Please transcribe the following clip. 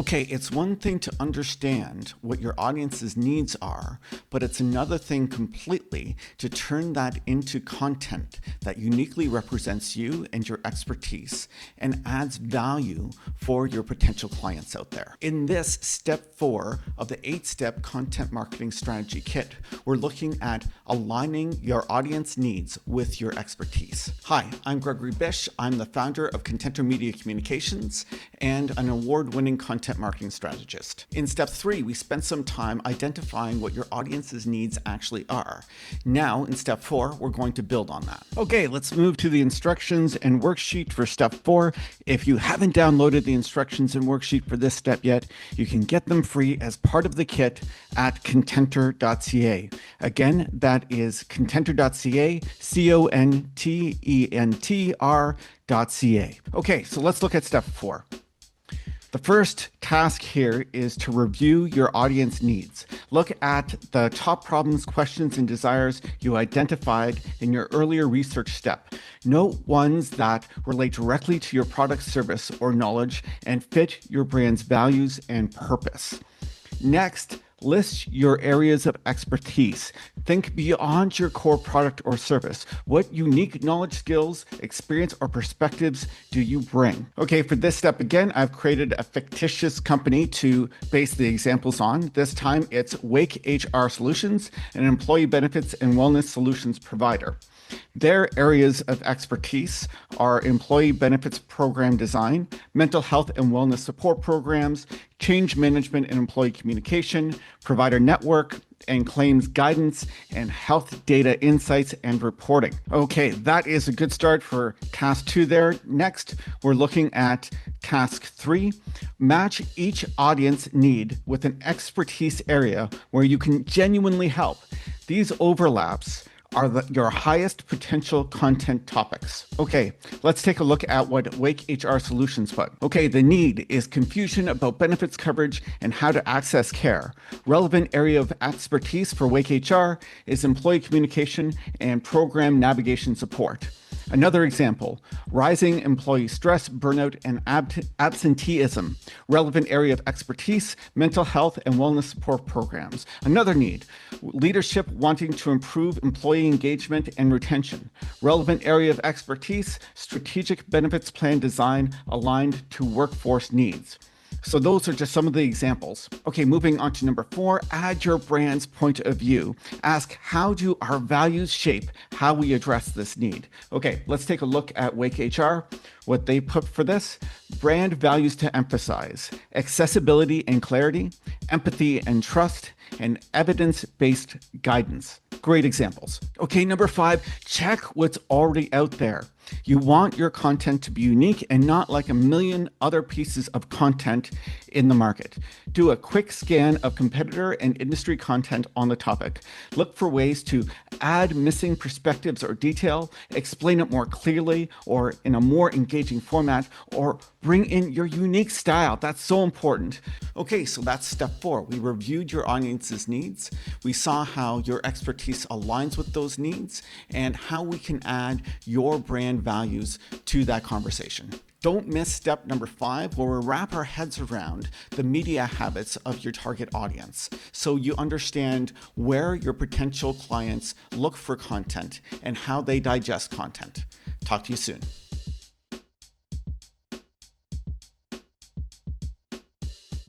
Okay, it's one thing to understand what your audience's needs are, but it's another thing completely to turn that into content that uniquely represents you and your expertise and adds value for your potential clients out there. In this step 4 of the 8-step content marketing strategy kit, we're looking at aligning your audience needs with your expertise. Hi, I'm Gregory Bisch. I'm the founder of Contentr Media Communications and an award-winning content marketing strategist. In step 3, we spent some time identifying what your audience's needs actually are. Now, in step 4, we're going to build on that. Okay, let's move to the instructions and worksheet for step 4. If you haven't downloaded the instructions and worksheet for this step yet, you can get them free as part of the kit at contentr.ca. Again, that is contentr.ca, contentr.ca. Okay, so let's look at step 4. The first task here is to review your audience needs. Look at the top problems, questions, and desires you identified in your earlier research step. Note ones that relate directly to your product, service, or knowledge and fit your brand's values and purpose. Next, list your areas of expertise. Think beyond your core product or service. What unique knowledge, skills, experience, or perspectives do you bring? Okay, for this step again, I've created a fictitious company to base the examples on. This time it's Wake HR Solutions, an employee benefits and wellness solutions provider. Their areas of expertise are employee benefits program design, mental health and wellness support programs, change management and employee communication, provider network and claims guidance, and health data insights and reporting. Okay, that is a good start for task 2 there. Next, we're looking at task 3. Match each audience need with an expertise area where you can genuinely help. These overlaps are your highest potential content topics. Okay, let's take a look at what Wake HR Solutions put. Okay, the need is confusion about benefits coverage and how to access care. Relevant area of expertise for Wake HR is employee communication and program navigation support. Another example, rising employee stress, burnout, and absenteeism. Relevant area of expertise, mental health and wellness support programs. Another need, leadership wanting to improve employee engagement and retention. Relevant area of expertise, strategic benefits plan design aligned to workforce needs. So those are just some of the examples. Okay, moving on to number 4, add your brand's point of view. Ask, how do our values shape how we address this need? Okay, let's take a look at Wake HR, what they put for this. Brand values to emphasize accessibility and clarity, empathy and trust, and evidence-based guidance. Great examples. Okay, number 5, check what's already out there. You want your content to be unique and not like a million other pieces of content in the market. Do a quick scan of competitor and industry content on the topic. Look for ways to add missing perspectives or detail, explain it more clearly or in a more engaging format, or bring in your unique style. That's so important. Okay, so that's step 4. We reviewed your audience's needs. We saw how your expertise aligns with those needs and how we can add your brand values to that conversation. Don't miss step number 5, where we wrap our heads around the media habits of your target audience, so you understand where your potential clients look for content and how they digest content. Talk to you soon.